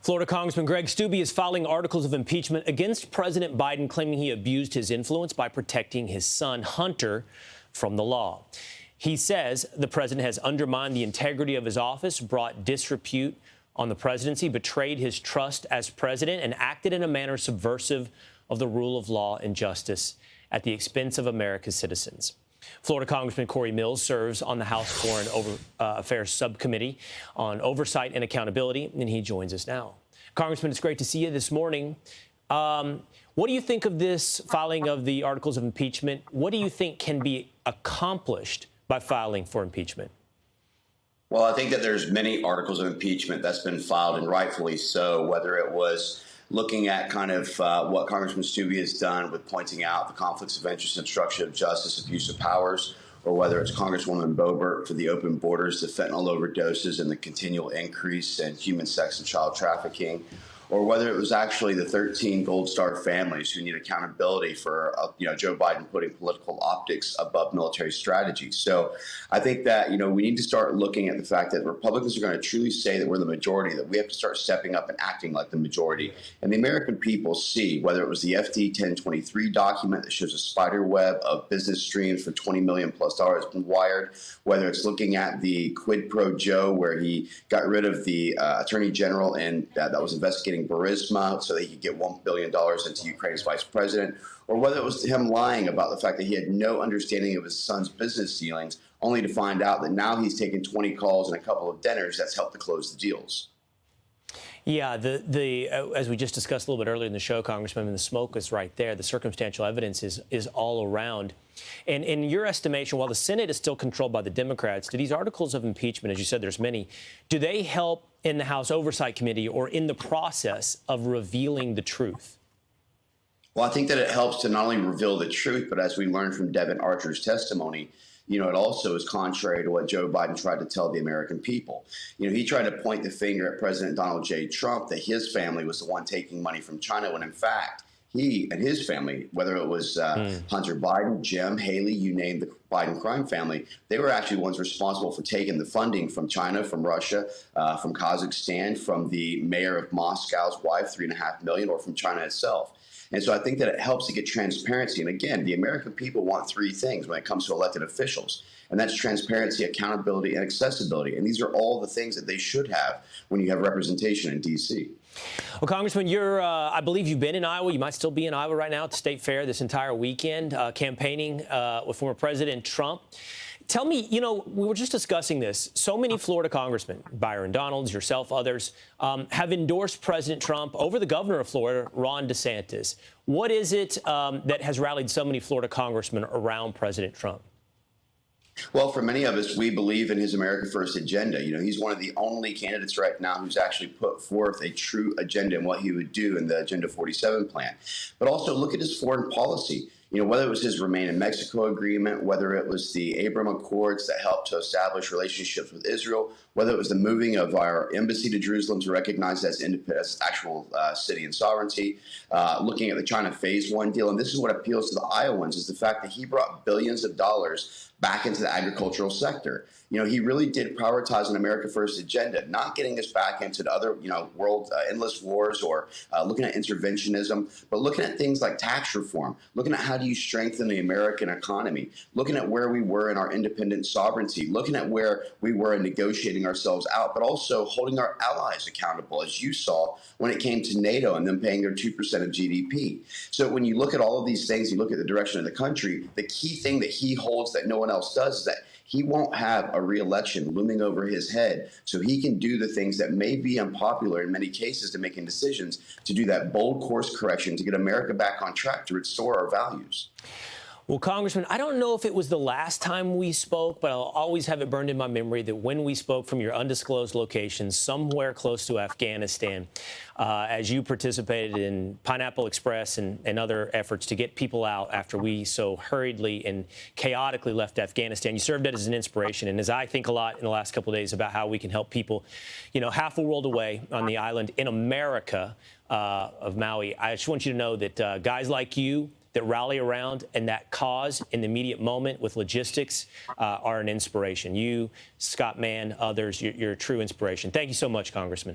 Florida Congressman Greg Steube is filing articles of impeachment against President Biden, claiming he abused his influence by protecting his son, Hunter, from the law. He says the president has undermined the integrity of his office, brought disrepute on the presidency, betrayed his trust as president, and acted in a manner subversive of the rule of law and justice at the expense of America's citizens. Florida Congressman Corey Mills serves on the House Foreign Affairs Subcommittee on Oversight and Accountability, and he joins us now. Congressman, it's great to see you this morning. What do you think of this filing of the articles of impeachment? What do you think can be accomplished by filing for impeachment? Well, I think that there's many articles of impeachment that's been filed, and rightfully so, whether it was looking at kind of what Congressman Steube has done with pointing out the conflicts of interest, obstruction of justice, abuse of powers, or whether it's Congresswoman Boebert for the open borders, the fentanyl overdoses, and the continual increase in human sex and child trafficking, or whether it was actually the 13 Gold Star families who need accountability for, Joe Biden putting political optics above military strategy. So I think that, we need to start looking at the fact that Republicans are going to truly say that we're the majority, that we have to start stepping up and acting like the majority. And the American people see, whether it was the FD 1023 document that shows a spider web of business streams for $20 million+ been wired, whether it's looking at the quid pro Joe, where he got rid of the attorney general and that was investigating Burisma so that he could get $1 billion into Ukraine's vice president, or whether it was him lying about the fact that he had no understanding of his son's business dealings, only to find out that now he's taken 20 calls and a couple of dinners that's helped to close the deals. Yeah, as we just discussed a little bit earlier in the show, Congressman, the smoke is right there. The circumstantial evidence is all around. And in your estimation, while the Senate is still controlled by the Democrats, do these articles of impeachment, as you said, there's many, do they help in the House Oversight Committee or in the process of revealing the truth? Well, I think that it helps to not only reveal the truth, but as we learned from Devin Archer's testimony, it also is contrary to what Joe Biden tried to tell the American people. He tried to point the finger at President Donald J. Trump that his family was the one taking money from China, when in fact, he and his family, whether it was Hunter Biden, Jim, Haley, you name the Biden crime family, they were actually the ones responsible for taking the funding from China, from Russia, from Kazakhstan, from the mayor of Moscow's wife, $3.5 million, or from China itself. And so I think that it helps to get transparency. And again, the American people want three things when it comes to elected officials, and that's transparency, accountability, and accessibility. And these are all the things that they should have when you have representation in D.C. Well, Congressman, I believe you've been in Iowa. You might still be in Iowa right now at the State Fair this entire weekend, campaigning with former President Trump. Tell me, we were just discussing this. So many Florida congressmen, Byron Donalds, yourself, others, have endorsed President Trump over the governor of Florida, Ron DeSantis. What is it that has rallied so many Florida congressmen around President Trump? Well, for many of us, we believe in his America First agenda. He's one of the only candidates right now who's actually put forth a true agenda and what he would do in the Agenda 47 plan. But also look at his foreign policy. Whether it was his Remain in Mexico agreement, whether it was the Abraham Accords that helped to establish relationships with Israel, whether it was the moving of our embassy to Jerusalem to recognize that as actual city and sovereignty, looking at the China Phase 1 deal. And this is what appeals to the Iowans, is the fact that he brought billions of dollars back into the agricultural sector. He really did prioritize an America First agenda, not getting us back into the other, world endless wars or looking at interventionism, but looking at things like tax reform, looking at how do you strengthen the American economy, looking at where we were in our independent sovereignty, looking at where we were in negotiating ourselves out, but also holding our allies accountable, as you saw when it came to NATO and them paying their 2% of GDP. So when you look at all of these things, you look at the direction of the country, the key thing that he holds that no one else does is that he won't have a re-election looming over his head, so he can do the things that may be unpopular in many cases to making decisions, to do that bold course correction, to get America back on track, to restore our values. Well, Congressman, I don't know if it was the last time we spoke, but I'll always have it burned in my memory that when we spoke from your undisclosed location somewhere close to Afghanistan, as you participated in Pineapple Express and other efforts to get people out after we so hurriedly and chaotically left Afghanistan. You served as an inspiration. And as I think a lot in the last couple of days about how we can help people, half a world away on the island in America of Maui, I just want you to know that guys like you that rally around and that cause in the immediate moment with logistics are an inspiration. You, Scott Mann, others, you're a true inspiration. Thank you so much, Congressman.